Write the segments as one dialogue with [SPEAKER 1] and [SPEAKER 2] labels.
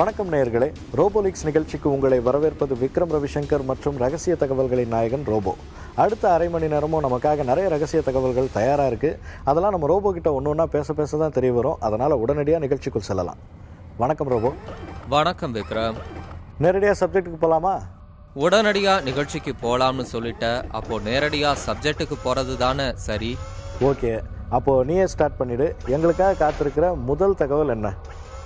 [SPEAKER 1] வணக்கம் நேயர்களே, ரோபோலிக்ஸ் நிகழ்ச்சிக்கு உங்களை வரவேற்பது விக்ரம் ரவிசங்கர் மற்றும் ரகசிய தகவல்களின் நாயகன் ரோபோ. அடுத்த அரை மணி நேரமும் நமக்காக நிறைய ரகசிய தகவல்கள் தயாராக இருக்குது. அதெல்லாம் நம்ம ரோபோ கிட்ட ஒன்று ஒன்றா பேச தான் தெரிய வரும். அதனால் உடனடியாக நிகழ்ச்சிக்குள் செல்லலாம். வணக்கம் ரோபோ.
[SPEAKER 2] வணக்கம் விக்ரம்.
[SPEAKER 1] நேரடியாக சப்ஜெக்ட்டுக்கு போகலாமா?
[SPEAKER 2] உடனடியாக நிகழ்ச்சிக்கு போகலாம்னு சொல்லிட்ட, அப்போது நேரடியாக சப்ஜெக்ட்டுக்கு போகிறது தானே சரி?
[SPEAKER 1] ஓகே, அப்போது நீயே ஸ்டார்ட் பண்ணிவிடு. எங்களுக்காக காத்திருக்கிற முதல் தகவல் என்ன?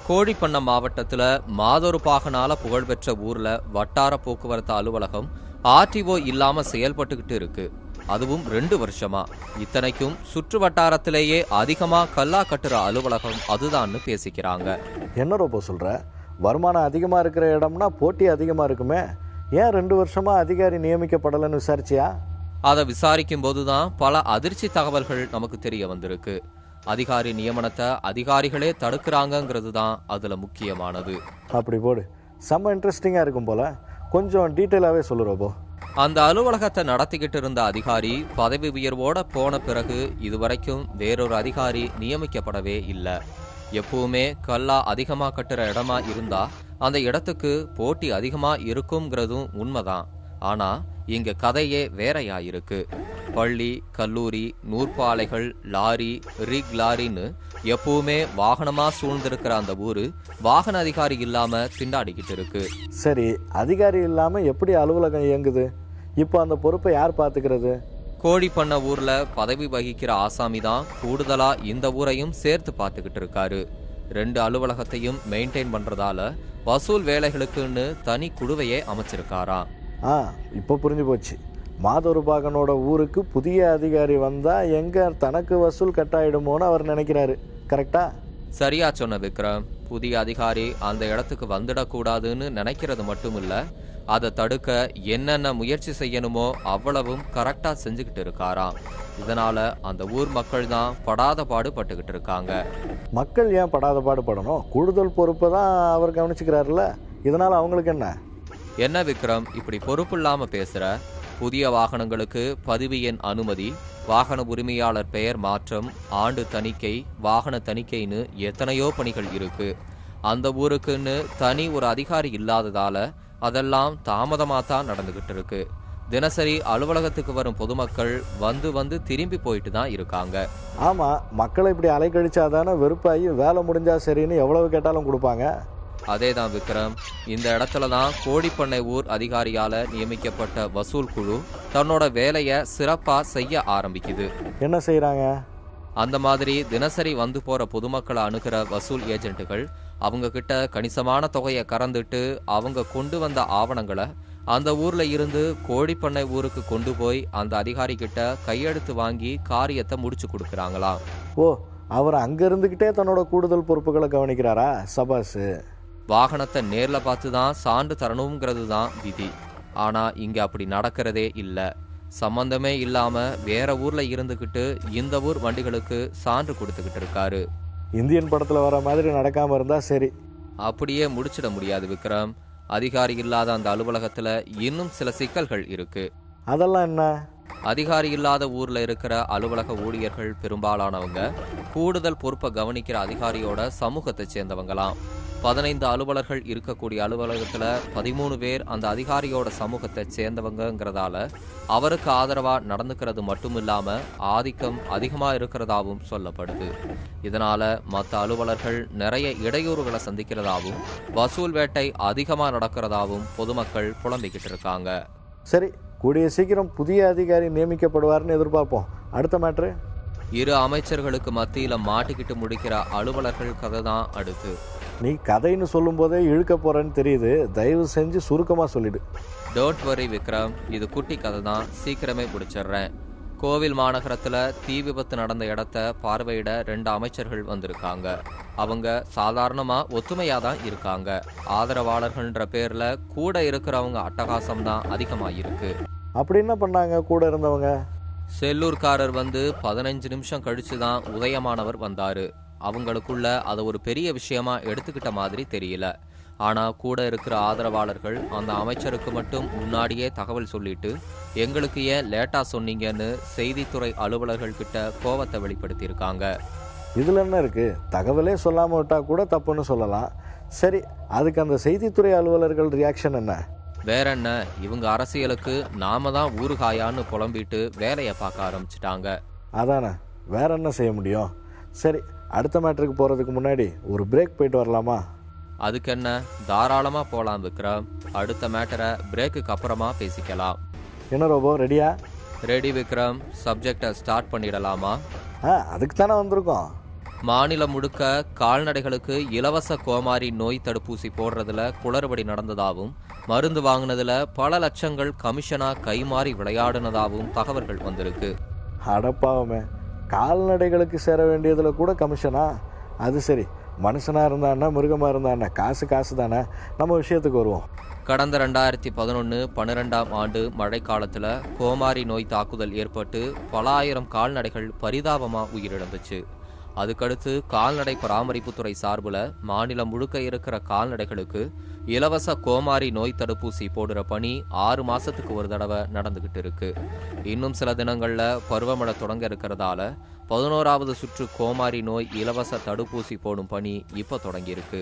[SPEAKER 2] கோழிப்பண்ணை மாவட்டத்தில் மாதொருபாகனால புகழ்பெற்ற ஊரில் வட்டார போக்குவரத்து அலுவலகம் ஆர்டிஓ இல்லாமல் செயல்பட்டுக்கிட்டு இருக்கு. அதுவும் 2 வருஷமா. இத்தனைக்கும் சுற்று வட்டாரத்திலேயே அதிகமாக கல்லா கட்டுற அலுவலகம் அதுதான்னு பேசிக்கிறாங்க.
[SPEAKER 1] என்ன ரோபோ சொல்கிற? வருமானம் அதிகமாக இருக்கிற இடம்னா போட்டி அதிகமாக இருக்குமே. ஏன் 2 வருஷமாக அதிகாரி நியமிக்கப்படலைன்னு விசாரிச்சியா?
[SPEAKER 2] அதை விசாரிக்கும் போது தான் பல அதிர்ச்சி தகவல்கள் நமக்கு தெரிய வந்திருக்கு. அதிகாரி நியமனத்தை அதிகாரிகளே தடுக்கிறாங்கிறது தான் அதில் முக்கியமானது.
[SPEAKER 1] அப்படி போடு, செம்ம இன்ட்ரெஸ்டிங்காக இருக்கும் போல. கொஞ்சம் டீட்டெயிலாகவே சொல்லு ரோபோ.
[SPEAKER 2] அந்த அலுவலகத்தை நடத்திக்கிட்டு இருந்த அதிகாரி பதவி உயர்வோட போன பிறகு இதுவரைக்கும் வேறொரு அதிகாரி நியமிக்கப்படவே இல்லை. எப்பவுமே கல்லா அதிகமாக கட்டுற இடமா இருந்தா அந்த இடத்துக்கு போட்டி அதிகமாக இருக்குங்கிறதும் உண்மைதான். ஆனால் இங்க கதையே வேறையாயிருக்கு. பள்ளி, கல்லூரி, நூற்பாலைகள், லாரி, ரிக் லாரின்னு எப்பவுமே வாகனமா சூழ்ந்திருக்கிற அந்த ஊரு வாகன அதிகாரி இல்லாம திண்டாடிக்கிட்டு இருக்கு.
[SPEAKER 1] சரி, அதிகாரி இல்லாம எப்படி அலுவலகம் இயங்குது? இப்போ அந்த பொறுப்பை யார் பாத்துக்கிறது?
[SPEAKER 2] கோழிப்பண்ணை ஊர்ல பதவி வகிக்கிற ஆசாமி தான் கூடுதலா இந்த ஊரையும் சேர்த்து பார்த்துக்கிட்டு இருக்காரு. 2 அலுவலகத்தையும் மெயின்டைன் பண்றதால வசூல் வேலைகளுக்குன்னு தனி குழுவையே அமைச்சிருக்காராம்.
[SPEAKER 1] இப்போ புரிஞ்சு போச்சு. மாதொருபாகனோட ஊருக்கு புதிய அதிகாரி வந்தா எங்க தனக்கு வசூல் கட்டாயிடுமோன்னு அவர் நினைக்கிறாரு. கரெக்டா?
[SPEAKER 2] சரியா சொன்ன விக்ரம். புதிய அதிகாரி அந்த இடத்துக்கு வந்துடக்கூடாதுன்னு நினைக்கிறது மட்டும் இல்ல, அதை தடுக்க என்னென்ன முயற்சி செய்யணுமோ அவ்வளவும் கரெக்டா செஞ்சுக்கிட்டு இருக்காராம். இதனால அந்த ஊர் மக்கள் தான் படாத பாடு பட்டுக்கிட்டு இருக்காங்க.
[SPEAKER 1] மக்கள் ஏன் படாத பாடு படணும்? கூடுதல் பொறுப்பை தான் அவர் கவனிச்சுக்கிறாருல்ல, இதனால அவங்களுக்கு
[SPEAKER 2] என்ன விக்ரம் இப்படி பொறுப்பு இல்லாம பேசுற? புதிய வாகனங்களுக்கு பதிவு எண் அனுமதி, வாகன உரிமையாளர் பெயர் மாற்றம், ஆண்டு தணிக்கை, வாகன தணிக்கைன்னு எத்தனையோ பணிகள் இருக்கு. அந்த ஊருக்குன்னு தனி ஒரு அதிகாரி இல்லாததால அதெல்லாம் தாமதமாக தான் நடந்துகிட்டு இருக்கு. தினசரி அலுவலகத்துக்கு வரும் பொதுமக்கள் வந்து திரும்பி போயிட்டு தான் இருக்காங்க.
[SPEAKER 1] ஆமா, மக்களை இப்படி அலைக்கழிச்சாதானே வெறுப்பாகி வேலை முடிஞ்சா சரின்னு எவ்வளவு கேட்டாலும் கொடுப்பாங்க.
[SPEAKER 2] அதேதான் விக்ரம். இந்த இடத்துல தான் கோழிப்பண்ணை ஊர் அதிகாரியால நியமிக்கப்பட்ட வசூல் குழு தன்னோட வேலையை சிறப்பா செய்ய ஆரம்பிக்குது.
[SPEAKER 1] என்ன செய்யறாங்க?
[SPEAKER 2] அந்த மாதிரி தினசரி வந்து போற பொதுமக்களை அணுகிற வசூல் ஏஜென்ட்டுகள் அவங்க கிட்ட கணிசமான தொகையை கறந்துட்டு அவங்க கொண்டு வந்த ஆவணங்களை அந்த ஊர்ல இருந்து கோழிப்பண்ணை ஊருக்கு கொண்டு போய் அந்த அதிகாரி கிட்ட கையெழுத்து வாங்கி காரியத்தை முடிச்சு கொடுக்குறாங்களாம்.
[SPEAKER 1] ஓ, அவர் அங்க இருந்துகிட்டே தன்னோட கூடுதல் பொறுப்புகளை கவனிக்கிறாரா? சபாசு.
[SPEAKER 2] வாகனத்தை நேர்ல பார்த்து தான் சான்று தரணுங்கிறது தான் விதி. ஆனா இங்க அப்படி நடக்கிறதே இல்லை. சம்பந்தமே இல்லாம வேற ஊர்ல இருந்துகிட்டு இந்த ஊர் வண்டிகளுக்கு சான்று கொடுத்துக்கிட்டு இருக்காரு.
[SPEAKER 1] இந்தியன் படத்துல வர மாதிரி நடக்காம இருந்தா சரி.
[SPEAKER 2] அப்படியே முடிச்சிட முடியாது விக்ரம். அதிகாரி இல்லாத அந்த அலுவலகத்துல இன்னும் சில சிக்கல்கள் இருக்கு.
[SPEAKER 1] அதெல்லாம் என்ன?
[SPEAKER 2] அதிகாரி இல்லாத ஊர்ல இருக்கிற அலுவலக ஊழியர்கள் பெரும்பாலானவங்க கூடுதல் பொறுப்பை கவனிக்கிற அதிகாரியோட சமூகத்தை சேர்ந்தவங்களாம். 15 அலுவலர்கள் இருக்கக்கூடிய அலுவலகத்துல 13 பேர் அந்த அதிகாரியோட சமூகத்தை சேர்ந்தவங்கிறதால அவருக்கு ஆதரவா நடந்துக்கிறது மட்டும் இல்லாம ஆதிக்கம் அதிகமா இருக்கிறதாவும் சொல்லப்படுது. இதனால மற்ற அலுவலர்கள் நிறைய இடையூறுகளை சந்திக்கிறதாவும் வசூல் வேட்டை அதிகமா நடக்கிறதாவும் பொதுமக்கள் புலம்பிக்கிட்டு இருக்காங்க.
[SPEAKER 1] சரி, கூடிய சீக்கிரம் புதிய அதிகாரி நியமிக்கப்படுவார்னு எதிர்பார்ப்போம். அடுத்த மேட்ரு,
[SPEAKER 2] 2 அமைச்சர்களுக்கு மத்தியில மாட்டிக்கிட்டு முடிக்கிற அலுவலர்கள் கதை தான் அடுத்து.
[SPEAKER 1] நீ கதைன்னு சொல்லும் போதே இழுக்க போறேன்னு தெரியுது. தயவு செஞ்சு சுருக்கமா சொல்லிடு.
[SPEAKER 2] டோன்ட் வரி விக்ரம், இது குட்டி கதை தான், சீக்கிரமே முடிச்சிடுறேன். கோவில் மாநகரத்துல தீ விபத்து நடந்த இடத்த பார்வையிட 2 அமைச்சர்கள் வந்திருக்காங்க. அவங்க சாதாரணமா ஒத்துமையா தான் இருக்காங்க. ஆதரவாளர்கள்ன்ற பேர்ல கூட இருக்கிறவங்க அட்டகாசம் தான் அதிகமாயிருக்கு.
[SPEAKER 1] அப்படி என்ன பண்ணாங்க கூட இருந்தவங்க?
[SPEAKER 2] செல்லூர்காரர் வந்து 15 நிமிஷம் கழிச்சு தான் உதயமானவர் வந்தாரு. அவங்களுக்குள்ள அதை ஒரு பெரிய விஷயமா எடுத்துக்கிட்ட மாதிரி தெரியல. ஆனா கூட இருக்கிற ஆதரவாளர்கள் அந்த அமைச்சருக்கு மட்டும் முன்னாடியே தகவல் சொல்லிட்டு எங்களுக்கு ஏன் லேட்டா சொன்னீங்கன்னு செய்தித்துறை அலுவலர்கள் கிட்ட கோவத்தை வெளிப்படுத்தியிருக்காங்க.
[SPEAKER 1] இதுல என்ன இருக்கு? தகவலே சொல்லாம விட்டா கூட தப்புன்னு சொல்லலாம். சரி, அதுக்கு அந்த செய்தித்துறை அலுவலர்கள் ரியாக்ஷன் என்ன?
[SPEAKER 2] வேற என்ன, இவங்க அரசியலுக்கு நாம தான் ஊறுகாயான்னு புலம்பிட்டு வேலையை பார்க்க ஆரம்பிச்சிட்டாங்க.
[SPEAKER 1] அதானே, வேற என்ன செய்ய முடியும்? சரி, அடுத்த மேட்டருக்கு போகிறதுக்கு முன்னாடி ஒரு பிரேக் போயிட்டு வரலாமா?
[SPEAKER 2] அதுக்கு என்ன, தாராளமாக போகலாம் விக்ரம். அடுத்த மேட்டரை பிரேக்குக்கு அப்புறமா பேசிக்கலாம்.
[SPEAKER 1] என்ன ரோபோ, ரெடியா?
[SPEAKER 2] ரெடி விக்ரம். சப்ஜெக்டை ஸ்டார்ட் பண்ணிடலாமா?
[SPEAKER 1] அதுக்கு தானே வந்திருக்கோம்.
[SPEAKER 2] மாநிலம் முழுக்க கால்நடைகளுக்கு இலவச கோமாரி நோய் தடுப்பூசி போடுறதுல குளறுபடி நடந்ததாகவும் மருந்து வாங்கினதுல பல லட்சங்கள் கமிஷனா கைமாறி விளையாடுனதாகவும் தகவல்கள் வந்திருக்கு.
[SPEAKER 1] அடப்பாவமே, கால்நடைகளுக்கு சேர வேண்டியதுல கூட கமிஷனா? அது சரி, மனுஷனாக இருந்தான்னா மிருகமாக இருந்தான்னா காசு காசு தானே. நம்ம விஷயத்துக்கு வருவோம்.
[SPEAKER 2] கடந்த 2011-12 ஆண்டு மழைக்காலத்தில் கோமாரி நோய் தாக்குதல் ஏற்பட்டு பல ஆயிரம் கால்நடைகள் பரிதாபமாக உயிரிழந்துச்சு. அதுக்கடுத்து கால்நடை பராமரிப்புத்துறை சார்பில் மாநிலம் முழுக்க இருக்கிற கால்நடைகளுக்கு இலவச கோமாரி நோய் தடுப்பூசி போடுற பணி 6 மாசத்துக்கு ஒரு தடவை நடந்துகிட்டு இருக்கு. இன்னும் சில தினங்கள்ல பருவமழை தொடங்க இருக்கிறதால 11வது சுற்று கோமாரி நோய் இலவச தடுப்பூசி போடும் பணி இப்போ தொடங்கியிருக்கு.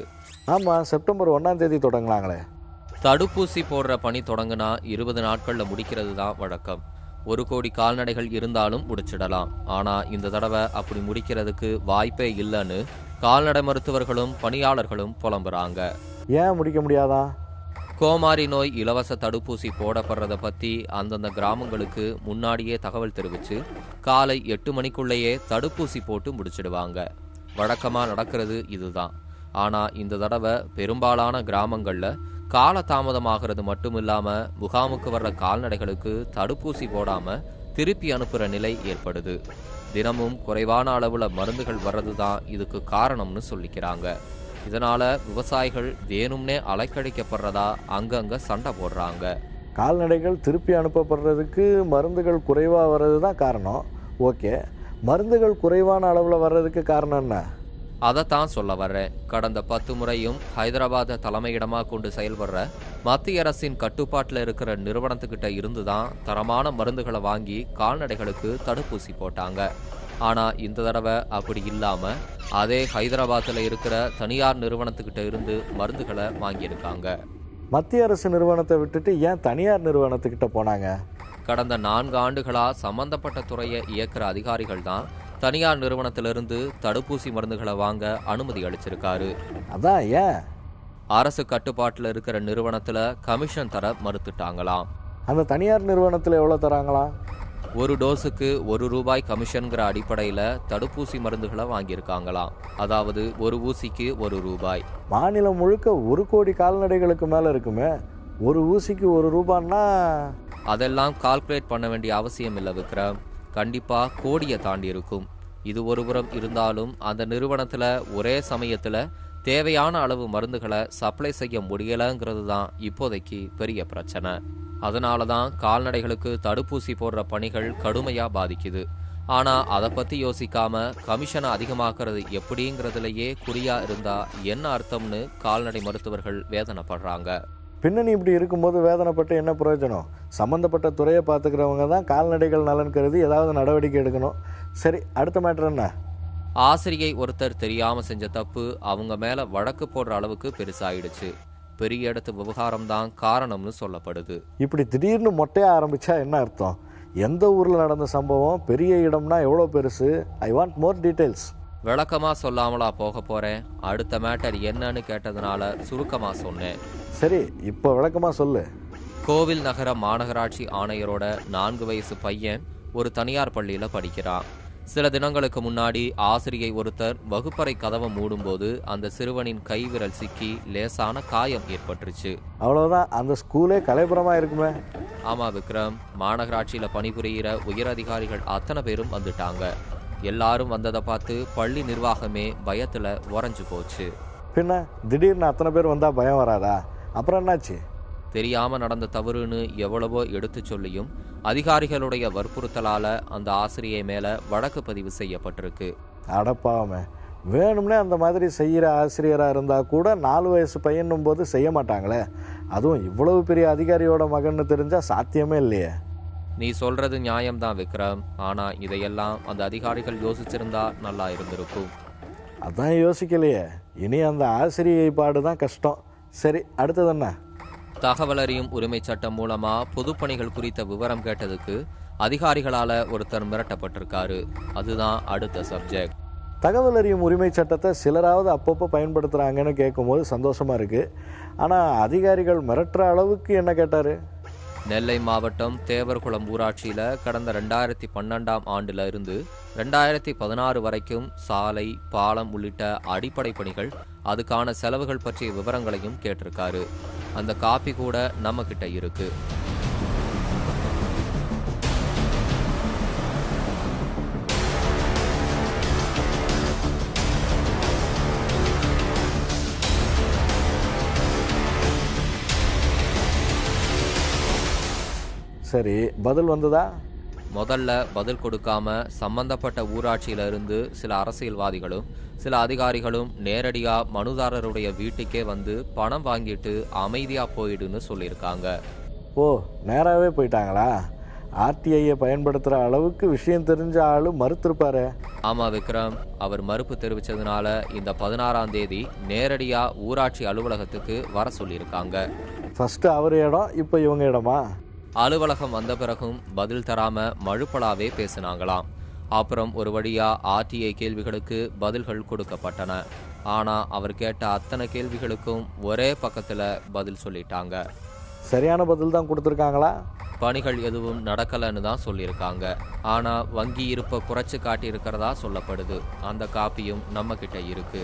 [SPEAKER 1] ஆமாம், செப்டம்பர் 1ஆம் தேதி தொடங்கலாங்களே.
[SPEAKER 2] தடுப்பூசி போடுற பணி தொடங்கினா 20 நாட்களில் முடிக்கிறது தான் வழக்கம். 1 கோடி கால்நடைகள் இருந்தாலும் முடிச்சிடலாம். ஆனால் இந்த தடவை அப்படி முடிக்கிறதுக்கு வாய்ப்பே இல்லைன்னு கால்நடை மருத்துவர்களும் பணியாளர்களும் புலம்புறாங்க.
[SPEAKER 1] ஏன் முடிக்க முடியாதா?
[SPEAKER 2] கோமாரி நோய் இலவச தடுப்பூசி போடப்படுறத பற்றி அந்தந்த கிராமங்களுக்கு முன்னாடியே தகவல் தெரிவித்து காலை 8 மணிக்குள்ளேயே தடுப்பூசி போட்டு முடிச்சிடுவாங்க. வழக்கமாக நடக்கிறது இதுதான். ஆனால் இந்த தடவை பெரும்பாலான கிராமங்களில் காலதாமதமாகிறது மட்டும் இல்லாமல் முகாமுக்கு வர்ற கால்நடைகளுக்கு தடுப்பூசி போடாமல் திருப்பி அனுப்புகிற நிலை ஏற்படுது. தினமும் குறைவான அளவில் மருந்துகள் வர்றது தான் இதுக்கு காரணம்னு சொல்லிக்கிறாங்க. இதனால் விவசாயிகள் வேணும்னே அலைக்கழிக்கப்படுறதா அங்கங்கே சண்டை போடுறாங்க.
[SPEAKER 1] கால்நடைகள் திருப்பி அனுப்பப்படுறதுக்கு மருந்துகள் குறைவாக வர்றது தான் காரணம். ஓகே, மருந்துகள் குறைவான அளவில் வர்றதுக்கு காரணம் என்ன?
[SPEAKER 2] அதைத்தான் சொல்ல வர்றேன். கடந்த 10 முறையும் ஹைதராபாத்தை தலைமையிடமாக கொண்டு செயல்படுற மத்திய அரசின் கட்டுப்பாட்டில் இருக்கிற நிறுவனத்துக்கிட்ட இருந்து தான் தரமான மருந்துகளை வாங்கி கால்நடைகளுக்கு தடுப்பூசி போட்டாங்க. ஆனால் இந்த தடவை அப்படி இல்லாமல் அதே ஹைதராபாத்தில் இருக்கிற தனியார் நிறுவனத்துக்கிட்ட இருந்து மருந்துகளை வாங்கியிருக்காங்க.
[SPEAKER 1] மத்திய அரசு நிறுவனத்தை விட்டுட்டு ஏன் தனியார் நிறுவனத்துக்கிட்ட போனாங்க?
[SPEAKER 2] கடந்த 4 ஆண்டுகளாக சம்பந்தப்பட்ட துறையை இயக்குற அதிகாரிகள் தான் தனியார் நிறுவனத்திலிருந்து தடுப்பூசி மருந்துகளை வாங்க அனுமதி அளிச்சிருக்காரு.
[SPEAKER 1] அதான் ஏன்?
[SPEAKER 2] அரசு கட்டுப்பாட்டில் இருக்கிற நிறுவனத்தில் கமிஷன் தர மறுத்துட்டாங்களாம்.
[SPEAKER 1] அந்த தனியார் நிறுவனத்தில் எவ்வளோ தராங்களாம்?
[SPEAKER 2] 1 டோஸுக்கு 1 ரூபாய் கமிஷன்கிற அடிப்படையில் தடுப்பூசி மருந்துகளை வாங்கியிருக்காங்களாம். அதாவது 1 ஊசிக்கு 1 ரூபாய்.
[SPEAKER 1] மாநிலம் முழுக்க 1 கோடி கால்நடைகளுக்கு மேலே இருக்குமே, 1 ஊசிக்கு 1 ரூபான்னா
[SPEAKER 2] அதெல்லாம் கால்குலேட் பண்ண வேண்டிய அவசியம் இல்லை விக்ரம். கண்டிப்பாக கோடியை தாண்டி இருக்கும். இது ஒருபுறம் இருந்தாலும் அந்த நிறுவனத்தில் ஒரே சமயத்தில் தேவையான அளவு மருந்துகளை சப்ளை செய்ய முடியலைங்கிறது தான் இப்போதைக்கு பெரிய பிரச்சனை. அதனால தான் கால்நடைகளுக்கு தடுப்பூசி போடுற பணிகள் கடுமையாக பாதிக்குது. ஆனால் அதை பற்றி யோசிக்காம கமிஷனை அதிகமாக்குறது எப்படிங்கிறதுலையே குறியா இருந்தா என்ன அர்த்தம்னு கால்நடை மருத்துவர்கள் வேதனைப்படுறாங்க.
[SPEAKER 1] பின்னணி இப்படி இருக்கும்போது வேதனைப்பட்டு என்ன பிரயோஜனம்? சம்மந்தப்பட்ட துறையை பார்த்துக்கிறவங்க தான் கால்நடைகள் நலன் கருதி ஏதாவது நடவடிக்கை எடுக்கணும். சரி, அடுத்த மேட்டர் என்ன?
[SPEAKER 2] ஆசிரியை ஒருத்தர் தெரியாமல் செஞ்ச தப்பு அவங்க மேலே வழக்கு போடுற அளவுக்கு பெருசாயிடுச்சு. பெரிய இடத்து விவகாரம் தான் காரணம்னு சொல்லப்படுது.
[SPEAKER 1] இப்படி திடீர்னு மொட்டையாக ஆரம்பித்தா என்ன அர்த்தம்? எந்த ஊரில் நடந்த சம்பவம், பெரிய இடம்னா எவ்வளோ பெருசு? I want more details.
[SPEAKER 2] விளக்கமாக சொல்லாமலா போக போகிறேன். அடுத்த மேட்டர் என்னன்னு கேட்டதுனால சுருக்கமாக சொன்னேன்.
[SPEAKER 1] சரி, இப்போ விளக்கமாக சொல்லு.
[SPEAKER 2] கோவில் நகர மாநகராட்சி ஆணையரோட 4 வயசு பையன் ஒரு தனியார் பள்ளியில் படிக்கிறான். சில தினங்களுக்கு முன்னாடி ஆசிரியை ஒருத்தர் வகுப்பறை கதவை மூடும்போது அந்த சிறுவனின் கைவிரல் சிக்கி லேசான காயம் ஏற்பட்டுருச்சு.
[SPEAKER 1] அவ்வளோதான், அந்த ஸ்கூலே கலைபுரமாக இருக்குமே.
[SPEAKER 2] ஆமாம் விக்ரம், மாநகராட்சியில் பணிபுரிகிற உயரதிகாரிகள் அத்தனை பேரும் வந்துட்டாங்க. எல்லாரும் வந்ததை பார்த்து பள்ளி நிர்வாகமே பயத்தில் உறைஞ்சு போச்சு.
[SPEAKER 1] பின்ன திடீர்னு அத்தனை பேர் வந்தால் பயம் வராதா? அப்புறம் என்னாச்சு?
[SPEAKER 2] தெரியாமல் நடந்த தவறுன்னு எவ்வளவோ எடுத்து சொல்லியும் அதிகாரிகளுடைய வற்புறுத்தலால் அந்த ஆசிரியை மேலே வழக்கு பதிவு செய்யப்பட்டிருக்கு.
[SPEAKER 1] அடப்பாவமே, வேணும்னே அந்த மாதிரி செய்கிற ஆசிரியராக இருந்தால் கூட 4 வயசு பையனும் போது செய்ய மாட்டாங்களே. அதுவும் இவ்வளவு பெரிய அதிகாரியோட மகன்னு தெரிஞ்சால் சாத்தியமே இல்லையே.
[SPEAKER 2] நீ சொல்கிறது நியாயம்தான் விக்ரம். ஆனால் இதையெல்லாம் அந்த அதிகாரிகள் யோசிச்சிருந்தா நல்லா இருந்திருக்கும்.
[SPEAKER 1] அதான் யோசிக்கலையே. இனி அந்த ஆசிரியை பாடு தான் கஷ்டம். சரி, அடுத்தது என்ன?
[SPEAKER 2] தகவல் அறியும் உரிமை சட்டம் மூலமா பொதுப்பணிகள் குறித்த விவரம் கேட்டதுக்கு அதிகாரிகளால ஒருத்தர் மிரட்டப்பட்டிருக்காரு. அதுதான் அடுத்த சப்ஜெக்ட்.
[SPEAKER 1] தகவல் அறியும் உரிமை சட்டத்தை சிலராவது அப்பப்போ பயன்படுத்துகிறாங்கன்னு கேட்கும்போது சந்தோஷமாக இருக்குது. ஆனால் அதிகாரிகள் மிரட்டுற அளவுக்கு என்ன கேட்டார்?
[SPEAKER 2] நெல்லை மாவட்டம் தேவர்குளம் ஊராட்சியில் கடந்த 2012ஆம் ஆண்டுல இருந்து 2016 வரைக்கும் சாலை, பாலம் உள்ளிட்ட அடிப்படை பணிகள், அதுக்கான செலவுகள் பற்றிய விவரங்களையும் கேட்டிருக்காரு. அந்த காப்பி கூட நம்ம கிட்ட இருக்கு.
[SPEAKER 1] சரி, பதில் வந்ததா?
[SPEAKER 2] முதல்ல பதில் கொடுக்காம சம்பந்தப்பட்ட ஊராட்சியில இருந்து சில அரசியல்வாதிகளும் சில அதிகாரிகளும் நேரடியா மனுதாரருடைய வீட்டுக்கே வந்து பணம் வாங்கிட்டு அமைதியா போயிடுன்னு சொல்லியிருக்காங்க.
[SPEAKER 1] ஓ, நேராகவே போயிட்டாங்களா? ஆர்டிஐயை பயன்படுத்துகிற அளவுக்கு விஷயம் தெரிஞ்ச ஆளு மறுத்திருப்பாரு.
[SPEAKER 2] ஆமா விக்ரம், அவர் மறுப்பு தெரிவிச்சதுனால இந்த 16ஆம் தேதி நேரடியா ஊராட்சி அலுவலகத்துக்கு வர சொல்லியிருக்காங்க.
[SPEAKER 1] ஃபர்ஸ்ட் அவர் இடம், இப்போ இவங்க இடமா?
[SPEAKER 2] அலுவலகம் வந்த பிறகும் பதில் தராம மழுப்பலாவே பேசினாங்களாம். அப்புறம் ஒரு வழியா ஆர்டிஐ கேள்விகளுக்கு பதில்கள் கொடுக்கப்பட்டன. ஆனா அவர் கேட்ட அத்தனை கேள்விகளுக்கும் ஒரே பக்கத்துல பதில் சொல்லிட்டாங்க.
[SPEAKER 1] சரியான பதில் தான் கொடுத்துருக்காங்களா?
[SPEAKER 2] பணிகள் எதுவும் நடக்கலன்னு தான் சொல்லியிருக்காங்க. ஆனா வங்கி இருப்பை குறைச்சு காட்டி இருக்கிறதா சொல்லப்படுது. அந்த காப்பியும் நம்ம கிட்ட இருக்கு.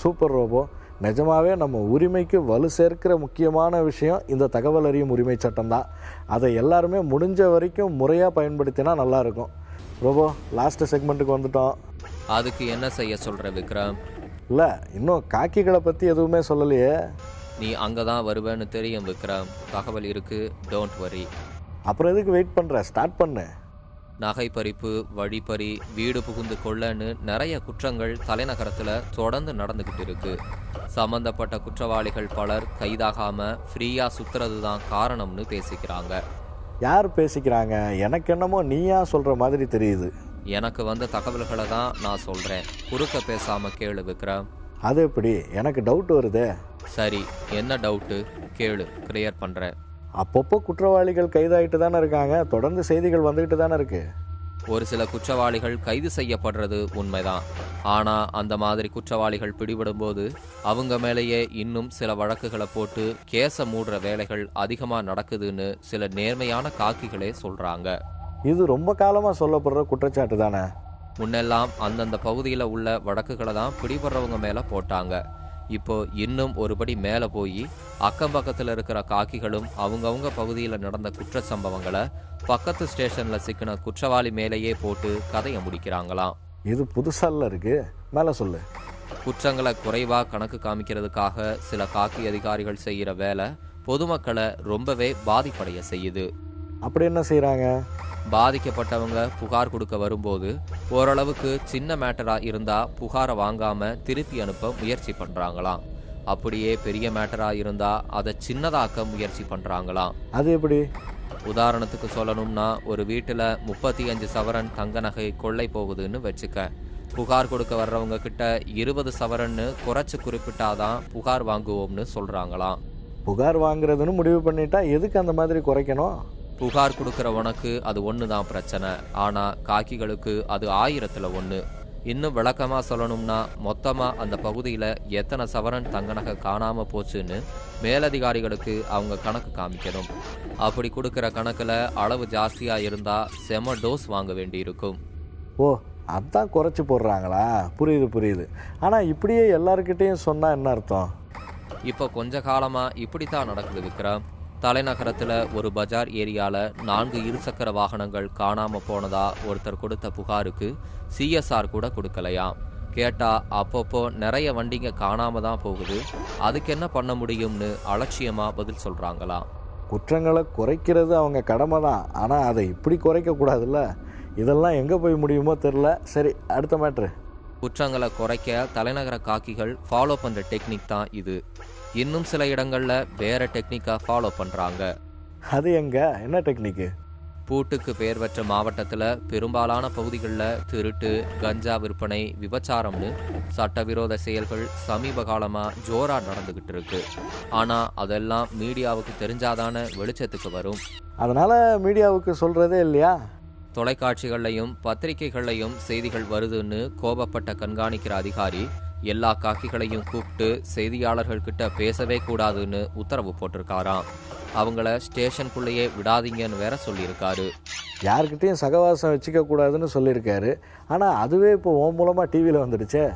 [SPEAKER 1] Super robo. நிஜமாவே நம்ம உரிமைக்கு வலு சேர்க்கிற முக்கியமான விஷயம் இந்த தகவல் அறியும் உரிமை சட்டம் தான். அதை எல்லாருமே முடிஞ்ச வரைக்கும் முறையாக பயன்படுத்தினா நல்லாயிருக்கும். ரோபோ, லாஸ்ட் செக்மெண்ட்டுக்கு வந்துட்டோம்.
[SPEAKER 2] அதுக்கு என்ன செய்ய சொல்ற விக்ரம்?
[SPEAKER 1] இல்லை, இன்னும் காக்கிகளை பற்றி எதுவுமே சொல்லலையே.
[SPEAKER 2] நீ அங்கே தான் வருவேன்னு தெரியும் விக்ரம். தகவல் இருக்கு, டோன்ட் வரி.
[SPEAKER 1] அப்புறம் எதுக்கு வெயிட் பண்ணுற? ஸ்டார்ட் பண்ணு.
[SPEAKER 2] நகை பறிப்பு, வழிப்பறி, வீடு புகுந்து கொள்ளன்னு நிறைய குற்றங்கள் தலைநகரத்தில் தொடர்ந்து நடந்துக்கிட்டு இருக்கு. சம்பந்தப்பட்ட குற்றவாளிகள் பலர் கைதாகாம ஃப்ரீயா சுத்துறது தான் காரணம்னு பேசிக்கிறாங்க.
[SPEAKER 1] யார் பேசிக்கிறாங்க? எனக்கு என்னமோ நீயா சொல்கிற மாதிரி தெரியுது.
[SPEAKER 2] எனக்கு வந்த தகவல்களை தான் நான் சொல்கிறேன். குறுக்க பேசாமல் கேளு விக்ரம்.
[SPEAKER 1] அது எப்படி? எனக்கு டவுட் வருதே.
[SPEAKER 2] சரி, என்ன டவுட்டு கேளு, கிளியர் பண்ணுறேன்.
[SPEAKER 1] அப்பப்போ குற்றவாளிகள் கைதாகிட்டு தானே இருக்காங்க. தொடர்ந்து செய்திகள் வந்துக்கிட்டு தானே இருக்கு.
[SPEAKER 2] ஒரு சில குற்றவாளிகள் கைது செய்யப்படுறது உண்மைதான். ஆனால் அந்த மாதிரி குற்றவாளிகள் பிடிபடும்போது அவங்க மேலேயே இன்னும் சில வழக்குகளை போட்டு கேஸை மூடுற வேலைகள் அதிகமாக நடக்குதுன்னு சில நேர்மையான காக்கிகளே சொல்கிறாங்க.
[SPEAKER 1] இது ரொம்ப காலமாக சொல்லப்படுற குற்றச்சாட்டு தானே.
[SPEAKER 2] முன்னெல்லாம் அந்தந்த பகுதியில் உள்ள வழக்குகளை தான் பிடிபடுறவங்க மேலே போட்டாங்க. இப்போ இன்னும் ஒருபடி மேலே போய் அக்கம் பக்கத்தில் இருக்கிற காக்கிகளும் அவங்கவுங்க பகுதியில் நடந்த குற்ற சம்பவங்களை பக்கத்து ஸ்டேஷனில் சிக்கின குற்றவாளி மேலேயே போட்டு கதையை முடிக்கிறாங்களாம்.
[SPEAKER 1] இது புதுசால இருக்கு. மேலே சொல்லு.
[SPEAKER 2] குற்றங்களை குறைவாக கணக்கு காமிக்கிறதுக்காக சில காக்கி அதிகாரிகள் செய்கிற வேலை பொதுமக்களை ரொம்பவே பாதிப்படைய செய்யுது.
[SPEAKER 1] அப்படி என்ன செய்கிறாங்க?
[SPEAKER 2] பாதிக்கப்பட்டவங்க புகார் கொடுக்க வரும்போது ஓரளவுக்கு சின்ன மேட்டரா இருந்தா புகாரை வாங்காம திருப்பி அனுப்ப முயற்சி பண்றாங்களாம். அப்படியே பெரிய மேட்டரா இருந்தா அதை சின்னதாக்க முயற்சி பண்றாங்களாம்.
[SPEAKER 1] அது எப்படி?
[SPEAKER 2] உதாரணத்துக்கு சொல்லணும்னா, ஒரு வீட்டுல 35 சவரன் தங்க நகை கொள்ளை போகுதுன்னு வச்சுக்க. புகார் கொடுக்க வர்றவங்க கிட்ட 20 சவரன்னு குறைச்சு குறிப்பிட்டாதான் புகார் வாங்குவோம்னு சொல்றாங்களாம்.
[SPEAKER 1] புகார் வாங்குறதுன்னு முடிவு பண்ணிட்டா எதுக்கு அந்த மாதிரி குறைக்கணும்?
[SPEAKER 2] புகார் கொடுக்குற உனக்கு அது ஒன்று தான் பிரச்சனை. ஆனால் காக்கிகளுக்கு அது 1000ல் 1. இன்னும் விளக்கமாக சொல்லணும்னா, மொத்தமாக அந்த பகுதியில் எத்தனை சவரன் தங்க நகை காணாமல் போச்சுன்னு மேலதிகாரிகளுக்கு அவங்க கணக்கு காமிக்கணும். அப்படி கொடுக்குற கணக்கில் அளவு ஜாஸ்தியாக இருந்தால் செம டோஸ் வாங்க வேண்டியிருக்கும்.
[SPEAKER 1] ஓ, அதான் குறைச்சி போடுறாங்களா? புரியுது புரியுது. ஆனால் இப்படியே எல்லாருக்கிட்டையும் சொன்னால் என்ன அர்த்தம்?
[SPEAKER 2] இப்போ கொஞ்ச காலமாக இப்படித்தான் நடக்குது விக்ரம். தலைநகரத்தில் ஒரு பஜார் ஏரியாவில் 4 இருசக்கர வாகனங்கள் காணாமல் போனதா ஒருத்தர் கொடுத்த புகாருக்கு சிஎஸ்ஆர் கூட கொடுக்கலையாம். கேட்டால் அப்பப்போ நிறைய வண்டிங்க காணாமல் தான் போகுது, அதுக்கு என்ன பண்ண முடியும்னு அலட்சியமாக பதில் சொல்கிறாங்களாம்.
[SPEAKER 1] குற்றங்களை குறைக்கிறது அவங்க கடமை தான். ஆனால் அதை இப்படி குறைக்கக்கூடாதுல்ல. இதெல்லாம் எங்கே போய் முடியுமோ தெரில. சரி, அடுத்த மேட்ரு.
[SPEAKER 2] குற்றங்களை குறைக்க தலைநகர காக்கிகள் ஃபாலோ பண்ணுற டெக்னிக் தான் இது. இன்னும் சில இடங்கள்ல வேற டெக்னிக்கா ஃபாலோ பண்றாங்க.
[SPEAKER 1] அது எங்க என்ன டெக்னிக்கு?
[SPEAKER 2] பூட்டுக்கு பெயர் பெற்ற மாவட்டத்துல பெரும்பாலான பகுதிகளில் திருட்டு, கஞ்சா விற்பனை, விபச்சாரம்னு சட்டவிரோத செயல்கள் சமீப காலமா ஜோரா நடந்துகிட்டு இருக்கு. ஆனா அதெல்லாம் மீடியாவுக்கு தெரிஞ்சாதான வெளிச்சத்துக்கு வரும்.
[SPEAKER 1] அதனால மீடியாவுக்கு சொல்றதே இல்லையா?
[SPEAKER 2] தொலைக்காட்சிகள்லையும் பத்திரிகைகள்லையும் செய்திகள் வருதுன்னு கோபப்பட்ட கண்காணிக்கிற அதிகாரி எல்லா காக்கிகளையும் கூப்பிட்டு செய்தியாளர்கள் கிட்ட பேசவே கூடாதுன்னு உத்தரவு போட்டிருக்காராம். அவங்கள ஸ்டேஷனுக்குள்ளேயே விடாதீங்கன்னு வேற சொல்லியிருக்காரு.
[SPEAKER 1] யார்கிட்டையும் சகவாசம் வச்சுக்க கூடாதுன்னு சொல்லியிருக்காரு. ஆனால் அதுவே இப்போ உன் மூலமாக டிவியில் வந்துடுச்சே.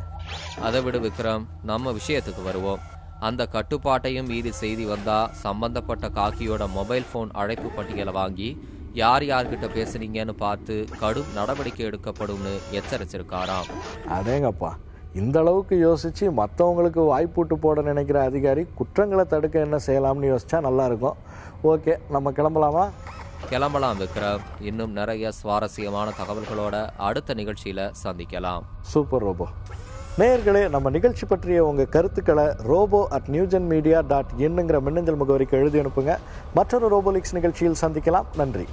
[SPEAKER 2] அதை விட விக்ரம், நம்ம விஷயத்துக்கு வருவோம். அந்த கட்டுப்பாட்டையும் மீறி செய்தி வந்தா சம்பந்தப்பட்ட காக்கியோட மொபைல் ஃபோன் அழைப்பு பட்டியலை வாங்கி யார் யார்கிட்ட பேசுனீங்கன்னு பார்த்து கடும் நடவடிக்கை எடுக்கப்படும்னு எச்சரிச்சிருக்காராம்.
[SPEAKER 1] அதேங்கப்பா, இந்த அளவுக்கு யோசிச்சு மற்றவங்களுக்கு வாய்ப்பூட்டு போட நினைக்கிற அதிகாரி குற்றங்களை தடுக்க என்ன செய்யலாம்னு யோசிச்சா நல்லா இருக்கும். ஓகே, நம்ம கிளம்பலாமா?
[SPEAKER 2] கிளம்பலாம் விக்ரம். இன்னும் நிறைய சுவாரஸ்யமான தகவல்களோட அடுத்த நிகழ்ச்சியில சந்திக்கலாம்.
[SPEAKER 1] Super robo. நேயர்களே, நம்ம நிகழ்ச்சி பற்றிய உங்கள் கருத்துக்களை robo@newgenmedia.in மின்னஞ்சல் முகவரிக்கு எழுதி அனுப்புங்க. மற்றொரு ரோபோலிக்ஸ் நிகழ்ச்சியில் சந்திக்கலாம். நன்றி.